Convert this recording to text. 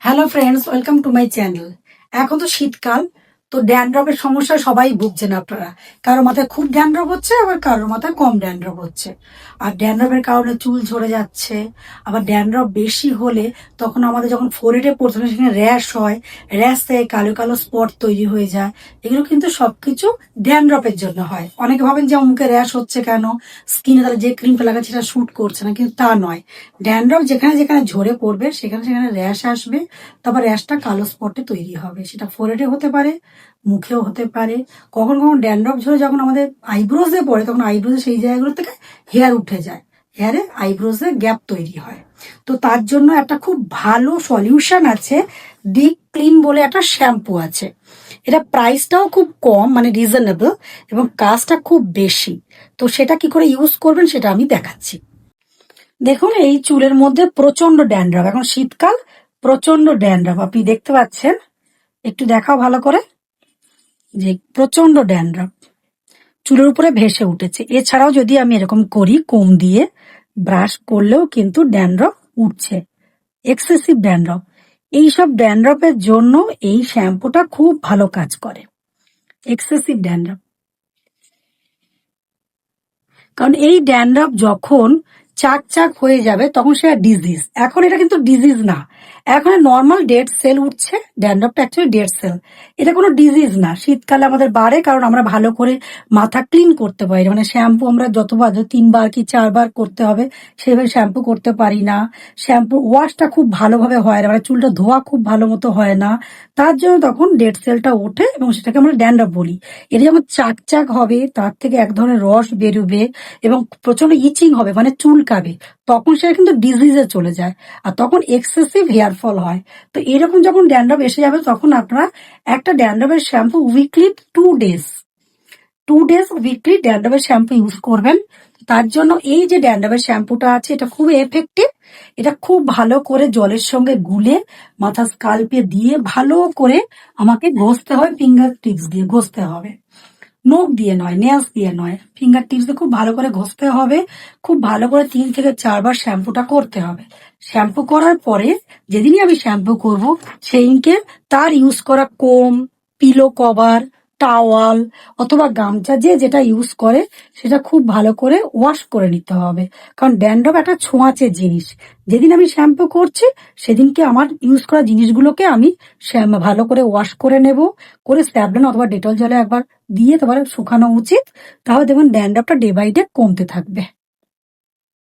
Hello friends, welcome to my channel. এখন তো শীতকাল, তো ড্যান্ড্রফের সমস্যা সবাই ভুগছেন আপনারা। কারো মাথায় খুব ড্যান্ড্রফ হচ্ছে, আবার কারোর মাথায় কম ড্যান্ড্রফ হচ্ছে। আর ড্যান্ড্রফের কারণে চুল ঝরে যাচ্ছে। আবার ড্যান্ড্রফ বেশি হলে তখন আমাদের যখন ফোরহেডে পড়ছে সেখানে র্যাশ হয়, র্যাশ থেকে কালো কালো স্পট তৈরি হয়ে যায়। এগুলো কিন্তু সবকিছু ড্যান্ড্রফের জন্য হয়। অনেকে ভাবেন যে মুখে র্যাশ হচ্ছে কেন, স্কিনে তাহলে যে ক্রিমটা লাগাচ্ছে সেটা শুট করছে না, কিন্তু তা নয়। ড্যান্ড্রফ যেখানে যেখানে ঝরে পড়বে সেখানে সেখানে র্যাশ আসবে। তারপর র্যাশটা কালো স্পটে তৈরি হবে, সেটা ফোরহেডে হতে পারে, মুখেও হতে পারে। কখন কখন ড্যান্ড্রফ ঝরে যখন আমাদের আইব্রোজে পড়ে তখন আইব্রোজে সেই জায়গাগুলো থেকে হেয়ার উঠে যায়, হেয়ারে আইব্রোজে গ্যাপ তৈরি হয়। তো তার জন্য একটা খুব ভালো সলিউশন আছে, ডিপ ক্লিন বলে একটা শ্যাম্পু আছে। এটা প্রাইসটাও খুব কম, মানে রিজনেবল, এবং কাজটা খুব বেশি। তো সেটা কি করে ইউজ করবেন সেটা আমি দেখাচ্ছি। দেখুন, এই চুলের মধ্যে প্রচন্ড ড্যান্ড্রফ, এখন শীতকাল, প্রচন্ড ড্যান্ড্রফ আপনি দেখতে পাচ্ছেন। একটু দেখাও ভালো করে, যে প্রচন্ড ড্যান্ড্রফ চুলের উপরে ভেসে উঠেছে। এছাড়াও যদি আমি এরকম করি, কোম দিয়ে ব্রাশ করলেও কিন্তু ড্যান্ড্রফ উঠছে, এক্সেসিভ ড্যান্ড্রফ। এইসব ড্যান্ড্রফের জন্য এই শ্যাম্পুটা খুব ভালো কাজ করে। এক্সেসিভ ড্যান্ড্রফ, কারণ এই ড্যান্ড্রফ যখন চাক চাক হয়ে যাবে তখন সেটা ডিজিজ। এখন এটা কিন্তু ডিজিজ না, এখন নর্মাল ডেড সেল উঠছে। ড্যান্ড্রফটা অ্যাকচুয়ালি ডেড সেল, এটা কোনো ডিজিজ না। শীতকালে আমাদের বাড়ে কারণ আমরা ভালো করে মাথা ক্লিন করতে পারি, মানে শ্যাম্পু আমরা যতবার 3বার কি 4বার করতে হবে সেভাবে শ্যাম্পু করতে পারি না। শ্যাম্পু ওয়াশটা খুব ভালোভাবে হয় না, মানে চুলটা ধোয়া খুব ভালো মতো হয় না। তার জন্য তখন ডেড সেলটা ওঠে এবং সেটাকে আমরা ড্যান্ড্রফ বলি। এটা যখন চাক চাক হবে, তার থেকে এক ধরনের রস বেরোবে এবং প্রচন্ড ইচিং হবে, মানে চুলকাবে, তখন সেটা কিন্তু ডিজিজে চলে যায়। আর তখন এক্সেসিভ হেয়ার ফল হয়। তো এরকম যখন ড্যান্ড্রফ এসে যাবে তখন আপনারা একটা ড্যান্ড্রফের শ্যাম্পু উইকলি 2 ডেজ উইকলি ড্যান্ড্রফের শ্যাম্পু ইউজ করবেন। তার জন্য এই যে ড্যান্ড্রফের শ্যাম্পুটা আছে এটা খুব এফেক্টিভ। এটা খুব ভালো করে জলের সঙ্গে গুলে মাথা স্কাল্পে দিয়ে ভালো করে আমাকে ঘষতে হবে, ফিঙ্গার টিপস দিয়ে ঘষতে হবে, নখ দিয়ে নয়, নেলস দিয়ে নয়, ফিঙ্গার টিপস দিয়ে খুব ভালো করে ঘষতে হবে। খুব ভালো করে 3 থেকে 4বার শ্যাম্পুটা করতে হবে। শ্যাম্পু করার পরে যেদিনই আমি শ্যাম্পু করব সেইদিনকে তার ইউজ করা কোম, পিলো কভার, টাওয়াল অথবা গামছা, যে যেটা ইউজ করে সেটা খুব ভালো করে ওয়াশ করে নিতে হবে। কারণ ড্যান্ড্রফ একটা ছোঁয়াচে জিনিস। যেদিন আমি শ্যাম্পু করছি সেদিনকে আমার ইউজ করা জিনিসগুলোকে আমি ভালো করে ওয়াশ করে নেব, করে স্যাভলন অথবা ডেটল জলে একবার দিয়ে তারপরে শুকানো উচিত। তাহলে দেখবেন ড্যান্ড্রফটা ডে বাই ডে কমতে থাকবে।